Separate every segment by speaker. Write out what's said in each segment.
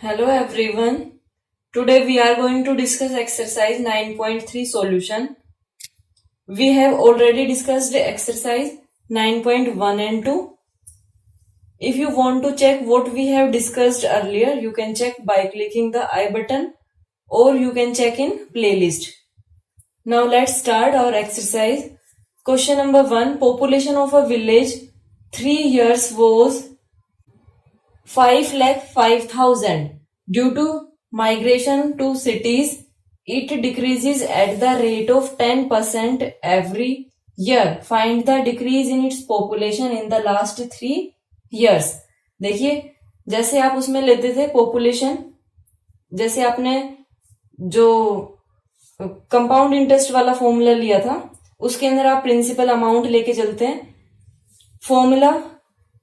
Speaker 1: Hello everyone. Today we are going to discuss exercise 9.3 solution. We have already discussed exercise 9.1 and 2. If you want to check what we have discussed earlier, you can check by clicking the I button or you can check in playlist. Now let's start our exercise. Question number 1. Population of a village 3 years was 5,05,000. Due to migration to cities, it decreases at the rate of 10% every year. Find the decrease in its population in the last 3 years. देखिए, जैसे आप उसमें लेते थे population, जैसे आपने जो compound interest वाला फॉर्मूला लिया था उसके अंदर आप प्रिंसिपल अमाउंट लेके चलते हैं. फॉर्मूला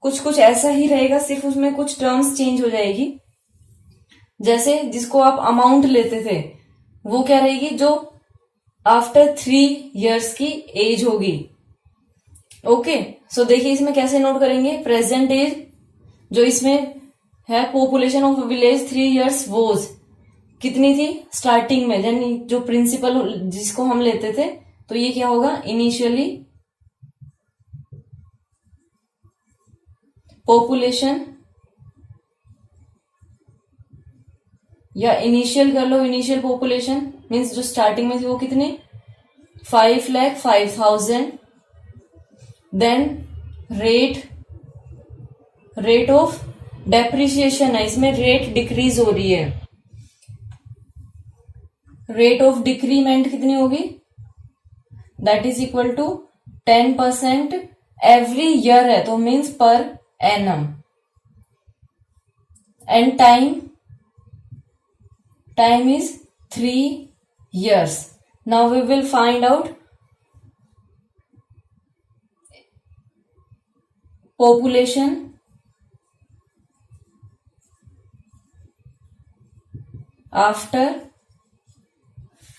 Speaker 1: कुछ ऐसा ही रहेगा, सिर्फ उसमें कुछ टर्म्स चेंज हो जाएगी. जैसे जिसको आप अमाउंट लेते थे वो क्या रहेगी, जो आफ्टर 3 years की एज होगी. ओके, सो देखिए इसमें कैसे नोट करेंगे. प्रेजेंट एज जो इसमें है, population of village 3 years was कितनी थी स्टार्टिंग में, यानी जो प्रिंसिपल जिसको हम लेते थे, तो ये क्या होगा, इनिशियली पॉपुलेशन या इनिशियल कर लो, इनिशियल पॉपुलेशन मीन्स जो स्टार्टिंग में थी वो कितनी 5,05,000. देन रेट ऑफ डेप्रिसिएशन है, इसमें रेट डिक्रीज हो रही है. रेट ऑफ डिक्रीमेंट कितनी होगी, that is equal to 10% every year है, तो means per annum. And time is 3 years. Now we will find out population after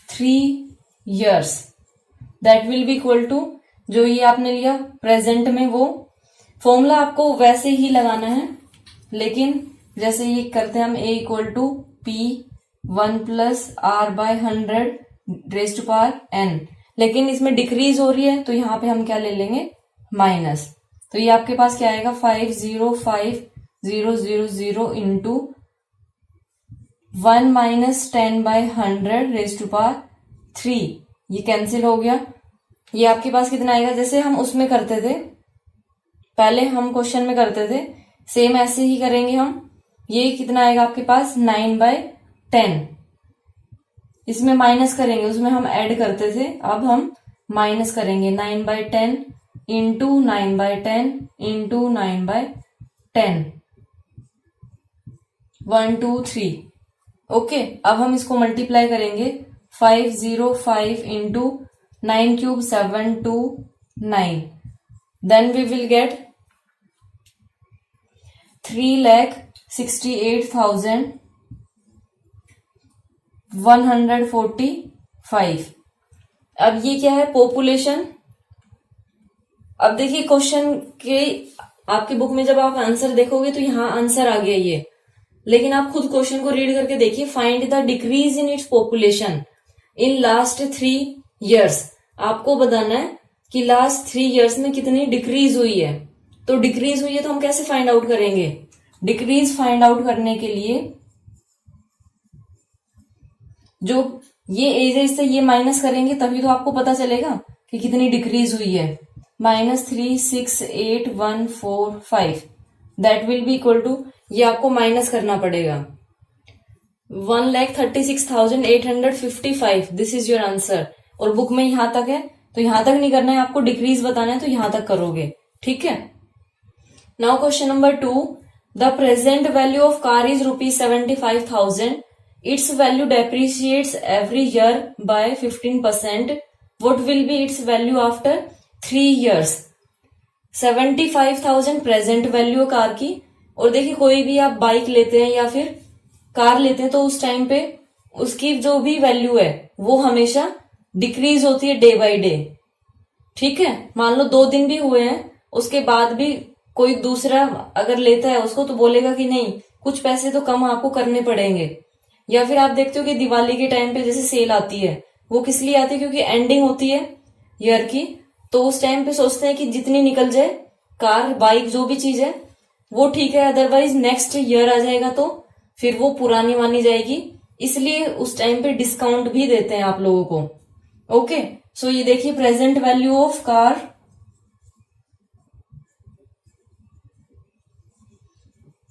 Speaker 1: 3 years. That will be equal to, जो ये आपने लिया प्रेजेंट में, वो फॉर्मूला आपको वैसे ही लगाना है, लेकिन जैसे ये करते हैं हम a equal to P1 plus R/100 raise to power n, लेकिन इसमें डिक्रीज हो रही है तो यहाँ पे हम क्या ले लेंगे, माइनस. तो ये आपके पास क्या आएगा, 505,000 into 1 minus 10/100 raise to power 3. ये कैंसिल हो गया. ये आपके पास कितना आएगा, जैसे हम उसमें करते थे, पहले हम क्वेश्चन में करते थे, सेम ऐसे ही करेंगे हम. ये कितना आएगा आपके पास, 9/10. इसमें माइनस करेंगे, उसमें हम ऐड करते थे, अब हम माइनस करेंगे. 9/10 इंटू 9/10 इंटू 9/10, 1 2 3. ओके, अब हम इसको मल्टीप्लाई करेंगे. 505 into 9 cube 729. Then we will get 3,68,145. अब ये क्या है, पॉपुलेशन. अब देखिए क्वेश्चन के आपके बुक में जब आप आंसर देखोगे तो यहां आंसर आ गया ये, लेकिन आप खुद क्वेश्चन को रीड करके देखिए. Find the decrease in its population in last 3 years. आपको बताना है कि लास्ट 3 years में कितनी डिक्रीज हुई है. तो डिक्रीज हुई है तो हम कैसे फाइंड आउट करेंगे, डिक्रीज फाइंड आउट करने के लिए जो ये एज है इससे ये माइनस करेंगे, तभी तो आपको पता चलेगा कि कितनी डिक्रीज हुई है. -368,145 that will be equal to, ये आपको माइनस करना पड़ेगा, 1,36,855. This is your answer. और बुक में यहां तक है तो यहां तक नहीं करना है, आपको डिक्रीज बताना है तो यहां तक करोगे. ठीक है. Now question number 2. The present value of car is ₹75,000. Its value depreciates every year by 15%. What will be its value after 3 years. 75,000 present value car की. और देखिए कोई भी आप बाइक लेते हैं या फिर कार लेते हैं तो उस टाइम पे उसकी जो भी वैल्यू है वो हमेशा डिक्रीज होती है डे बाय डे. ठीक है, मान लो 2 दिन भी हुए हैं, उसके बाद भी कोई दूसरा अगर लेता है उसको तो बोलेगा कि नहीं कुछ पैसे तो कम आपको करने पड़ेंगे। या फिर आप देखते हो कि दिवाली के टाइम पे जैसे सेल आती है, वो किस लिए आती है, क्योंकि एंडिंग होती है ईयर की, तो उस टाइम पे सोचते हैं कि जितनी निकल जाए, कार बाइक जो भी चीज है वो ठीक है, अदरवाइज नेक्स्ट ईयर आ जाएगा तो फिर वो पुरानी मानी जाएगी, इसलिए उस टाइम पे डिस्काउंट भी देते हैं आप लोगों को। ओके, सो ये देखिए present value of car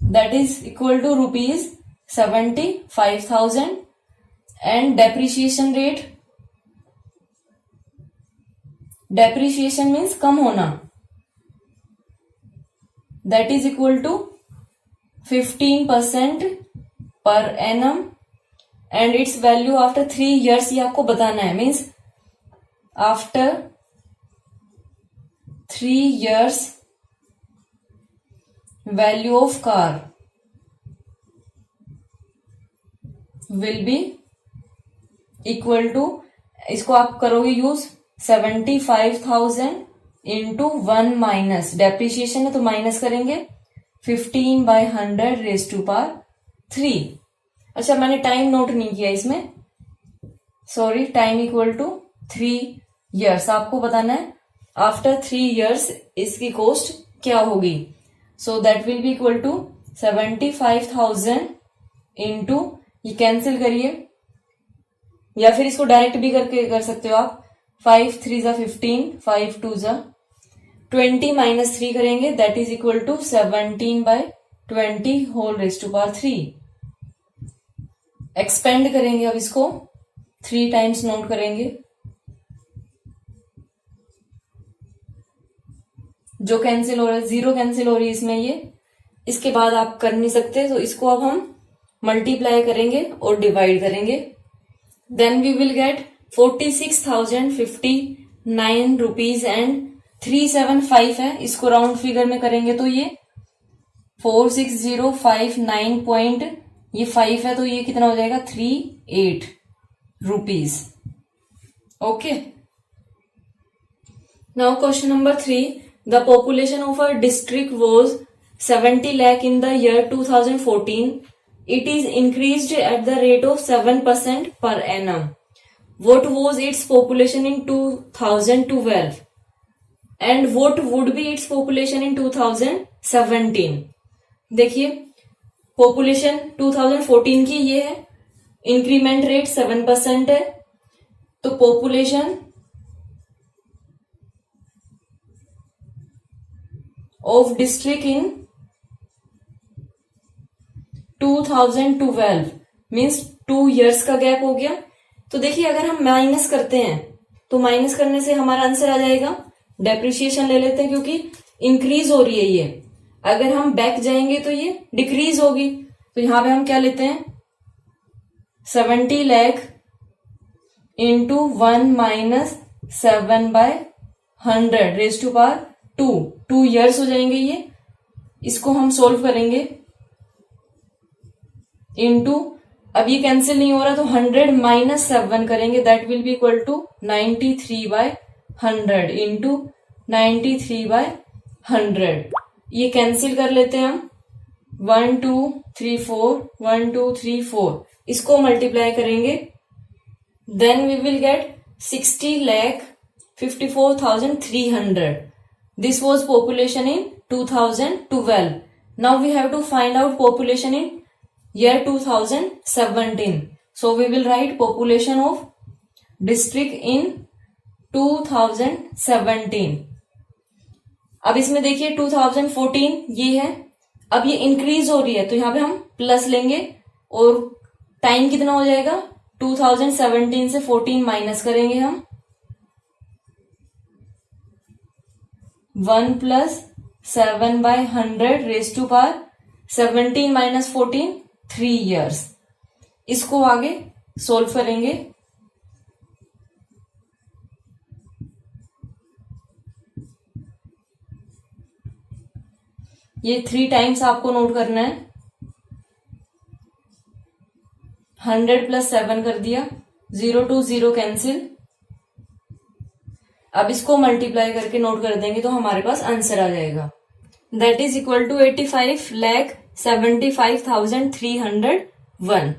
Speaker 1: that is equal to ₹75,000 and depreciation rate, depreciation means कम होना, that is equal to 15% per annum and its value after 3 years, ये आपको बताना है। Means after 3 years value of car will be equal to, इसको आप करोगे use 75,000 into 1 minus depreciation है तो माइनस करेंगे 15/100⁻3। अच्छा, मैंने टाइम नोट नहीं किया इसमें, sorry, time equal to 3 years आपको बताना है। आफ्टर 3 years इसकी कॉस्ट क्या होगी, so that will be equal to 75,000 into, ये कैंसिल करिए या फिर इसको डायरेक्ट भी करके कर सकते हो आप, 5 3 ज़ा 15, 5 2 ज़ा 20 माइनस 3 करेंगे, that is equal to 17/20⁻3। Expand करेंगे, अब इसको 3 टाइम्स नोट करेंगे, जो कैंसिल हो रहा है, 0 कैंसिल हो रही है इसमें, ये इसके बाद आप कर नहीं सकते, तो इसको अब हम मल्टीप्लाई करेंगे और डिवाइड करेंगे, then we will get 46,059 rupees and 375 है, इसको राउंड फिगर में करेंगे तो ये 46,059 पॉइंट, ये 5 है तो ये कितना हो जाएगा 38 rupees. Okay, now question number 3, the population of a district was 70 lakh in the year 2014. It is increased at the rate of 7% per annum. What was its population in 2012? And what would be its population in 2017? देखिए, population 2014 की ये है, increment rate 7% है, तो population of district in 2012 means 2 years का gap हो गया। तो देखिए, अगर हम माइनस करते हैं तो माइनस करने से हमारा आंसर आ जाएगा, डेप्रिसिएशन ले लेते हैं क्योंकि इंक्रीज हो रही है ये, अगर हम बैक जाएंगे तो ये डिक्रीज होगी, तो यहां पे हम क्या लेते हैं 70 lakh इंटू 1 माइनस 7/100⁻2, 2 years हो जाएंगे ये, इसको हम सोल्व करेंगे इंटू, अब ये कैंसिल नहीं हो रहा तो 100 माइनस 7 करेंगे, that will be equal to 93/100 into 93/100, ये कैंसिल कर लेते हैं हम, 1 2 3 4 1 2 3 4, इसको मल्टीप्लाई करेंगे, then we will get 60,54,300. This was population in 2012. Now we have to find out population in year 2017. So we will write population of district in 2017. अब इसमें देखिए 2014 ये है, अब ये इंक्रीज हो रही है तो यहां पे हम प्लस लेंगे और टाइम कितना हो जाएगा, 2017 से 14 माइनस करेंगे हम, 1 + 7/100⁻17 माइनस 14, 3 years, इसको आगे सोल्व करेंगे, ये 3 टाइम्स आपको नोट करना है, 100 + 7 कर दिया, 0 to 0 कैंसिल, अब इसको मल्टीप्लाई करके नोट कर देंगे तो हमारे पास आंसर आ जाएगा, that is equal to 85 lakh 75,301.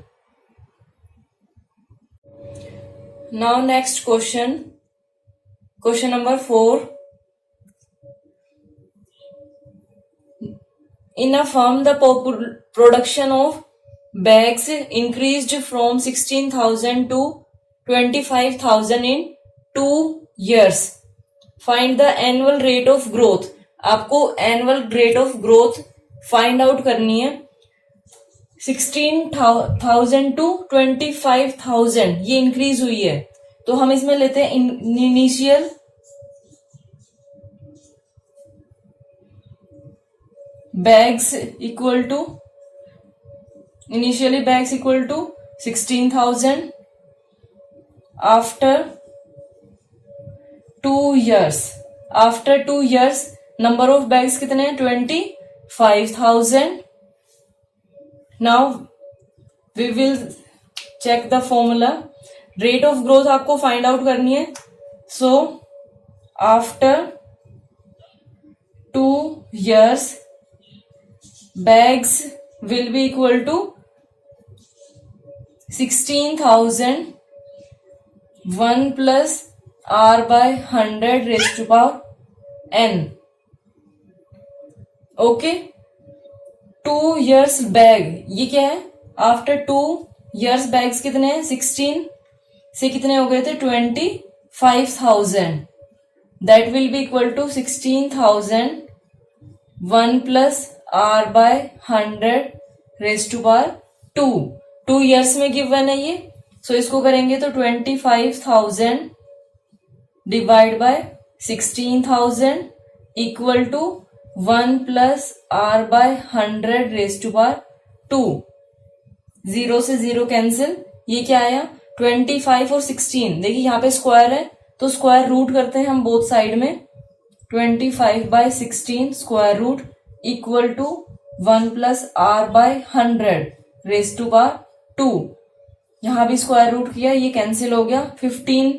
Speaker 1: Now next question number 4. In a firm, the production of bags increased from 16,000 to 25,000 in 2 years. Find the annual rate of growth. आपको annual rate of growth find out करनी है. 16,000 to 25,000 ये increase हुई है, तो हम इसमें लेते हैं initial bags equal to 16,000 after 2 years. After 2 years number of bags कितने हैं? 25,000. Now we will check the formula. Rate of growth आपको find out करनी है. So after 2 years bags will be equal to 16,000 1 plus r by 100 raised to power n. Okay, 2 years bag ये क्या है? After 2 years bags कितने हैं? 16 से कितने हो गए थे? 25,000. That will be equal to 16,000 1 plus r by 100 raised to power 2. 2 years में गिवन है ये, सो इसको करेंगे तो 25,000 divide by 16,000 equal to 1 plus r by 100 raise to power 2. 0 से 0 कैंसिल. ये क्या आया? 25 और 16. देखिए यहाँ पे स्क्वायर है तो स्क्वायर रूट करते हैं हम बोथ साइड में. 25 by 16 square root equal to 1 plus r by 100 raise to power 2. यहां भी स्क्वायर रूट किया, ये कैंसिल हो गया. 15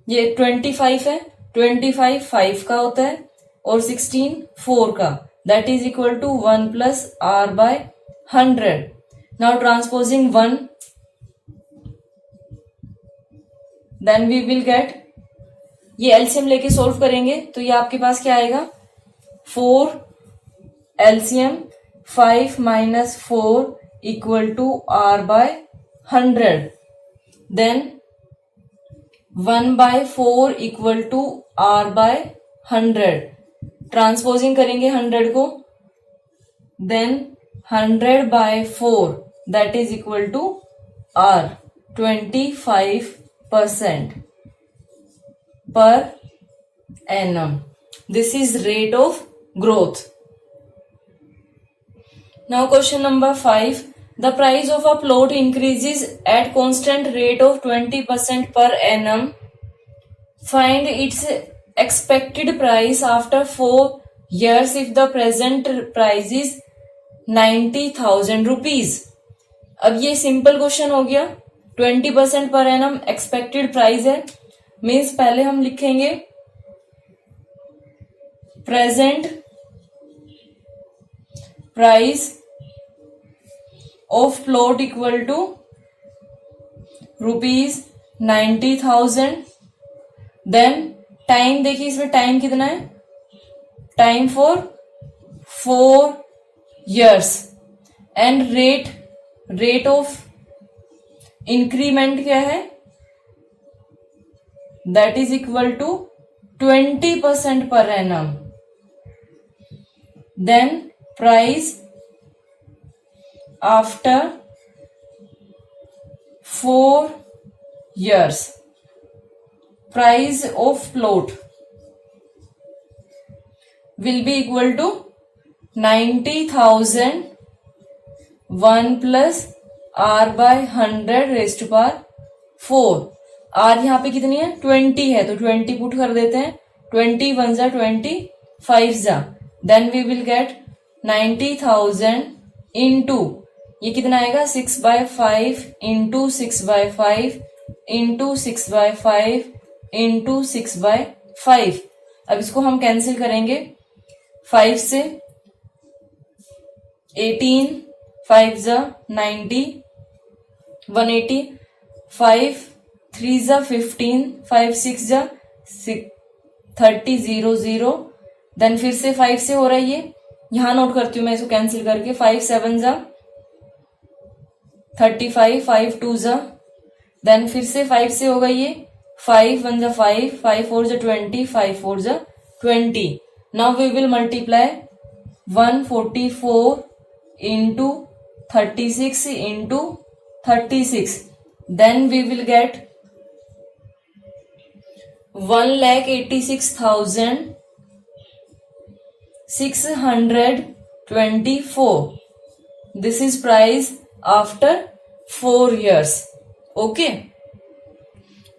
Speaker 1: ये 25 है, 25 5 का होता है और 16 4 का. That is equal to 1 plus r by 100. Now transposing 1, then we will get, ये एलसीएम लेके सोल्व करेंगे तो ये आपके पास क्या आएगा? 4 LCM 5 minus 4 equal to r by 100. Then 1 by 4 equal to r by 100. Transposing करेंगे 100 को, then 100 by 4 that is equal to r 25% per annum. This is rate of growth. Now question number 5. The price of a plot increases at constant rate of 20% per annum. Find its expected price after 4 years if the present price is 90,000 rupees. अब ये simple question हो गया. 20% per annum expected price है, means पहले हम लिखेंगे present price of plot equal to ₹90,000. Then time देखिए, इसमें टाइम कितना है? Time for 4 years. And rate of increment क्या है? That is equal to 20% per annum. Then price after 4 years. Price of plot will be equal to 90,000 1 plus r by 100 raised to power 4. r यहाँ पे कितनी है? 20 है, तो 20 put कर देते हैं. 20 1 जा 20, 5 जा. Then we will get 90,000 into ये कितना आएगा? 6/5 इंटू 6/5 इंटू 6/5 इंटू 6/5. अब इसको हम कैंसिल करेंगे 5 से. 18 5 जा 90 180 5 3 जा 15 5 6 जा 30 0 0 देन फिर से 5 से हो रहा है ये, यहां नोट करती हूं मैं इसको कैंसिल करके, 5 7 जा 35 5 2 जा, देन फिर से 5 से होगा ये, 5 1 जा 5 5 4 जा 20 5 4 जा 20. Now we will multiply 144 into 36 into 36. Then we will get 1,86,624. This is price after 4 years. Okay.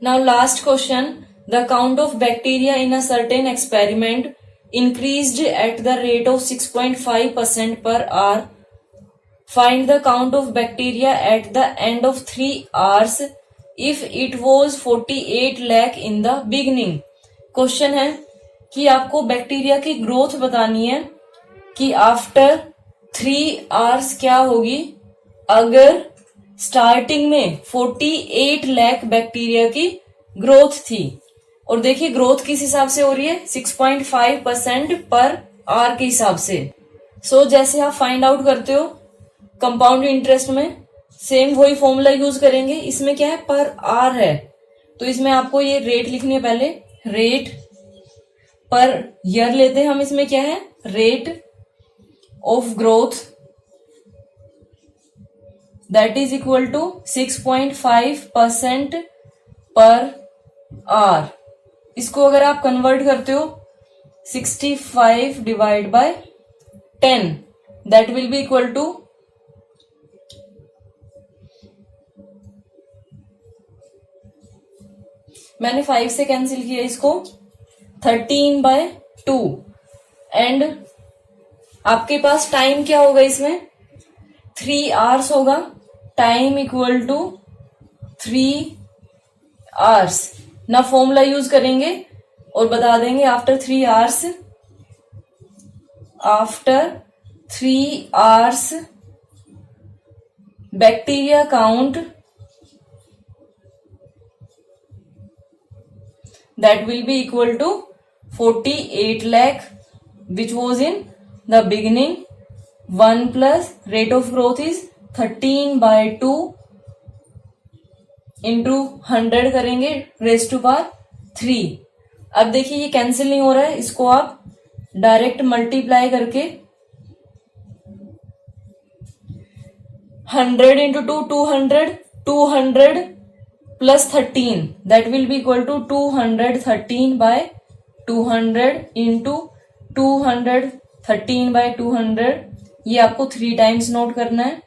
Speaker 1: Now last question. The count of bacteria in a certain experiment increased at the rate of 6.5% per hour. Find the count of bacteria at the end of 3 hours if it was 48 lakh in the beginning. Question है कि आपको bacteria की growth बतानी है कि after 3 hours क्या होगी अगर स्टार्टिंग में 48 लाख बैक्टीरिया की ग्रोथ थी. और देखिए ग्रोथ किस हिसाब से हो रही है, 6.5% पर आवर के हिसाब से. सो जैसे आप फाइंड आउट करते हो कंपाउंड इंटरेस्ट में, सेम वही फॉर्मूला यूज करेंगे. इसमें क्या है, पर आर है, तो इसमें आपको ये रेट लिखनी है पहले. रेट पर ईयर लेते हैं हम, इसमें क्या है, rate of growth that is equal to 6.5% per are. इसको अगर आप कन्वर्ट करते हो 65 divide by 10 that will be equal to, मैंने 5 से कैंसिल किया इसको, 13/2. एंड आपके पास टाइम क्या होगा इसमें, 3 आवर्स होगा. Time equal to 3 hours. ना फॉर्मूला यूज करेंगे और बता देंगे after 3 hours, after 3 hours bacteria count that will be equal to 48 lakh which was in the beginning. 1 plus rate of growth is 13/2 into 100 करेंगे रेज टू पावर 3. अब देखिए ये cancel नहीं हो रहा है, इसको आप डायरेक्ट मल्टीप्लाई करके 100 into 2 200 200 plus 13 that will be equal to 213/200 into 213/200. ये आपको 3 टाइम्स नोट करना है.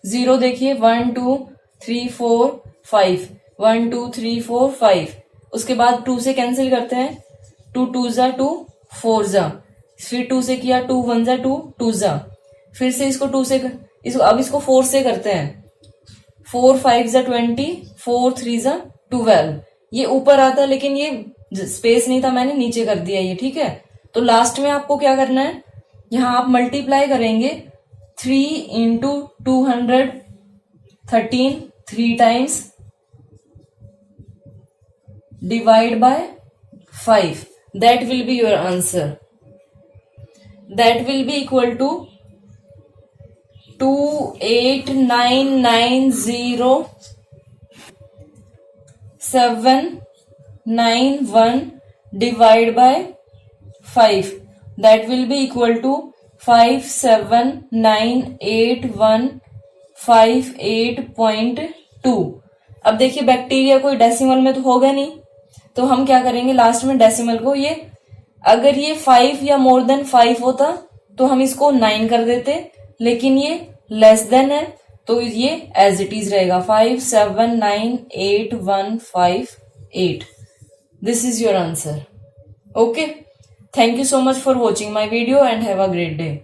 Speaker 1: 0 देखिए 1 2 3 4 5 1 2 3 4 5. उसके बाद 2 से कैंसिल करते हैं, 2 2 जा 2 4 जा, फिर 2 से किया 2 1 जा 2 2 जा, फिर से इसको 2 से अब इसको 4 से करते हैं, 4 5 जा 20 4 3 जा 12. ये ऊपर आता है लेकिन ये स्पेस नहीं था, मैंने नीचे कर दिया ये, ठीक है. तो लास्ट में आपको क्या करना है, यहां आप मल्टीप्लाई करेंगे 3 into 213 3 times divide by 5. That will be your answer. That will be equal to 28990,791 divide by 5. That will be equal to 5798158.2. अब देखिए बैक्टीरिया कोई डेसिमल में तो होगा नहीं, तो हम क्या करेंगे लास्ट में डेसिमल को, ये अगर ये 5 या मोर देन 5 होता तो हम इसको 9 कर देते, लेकिन ये लेस देन है तो ये एज इट इज रहेगा 5798158. This is your answer. Okay, thank you so much for watching my video and have a great day.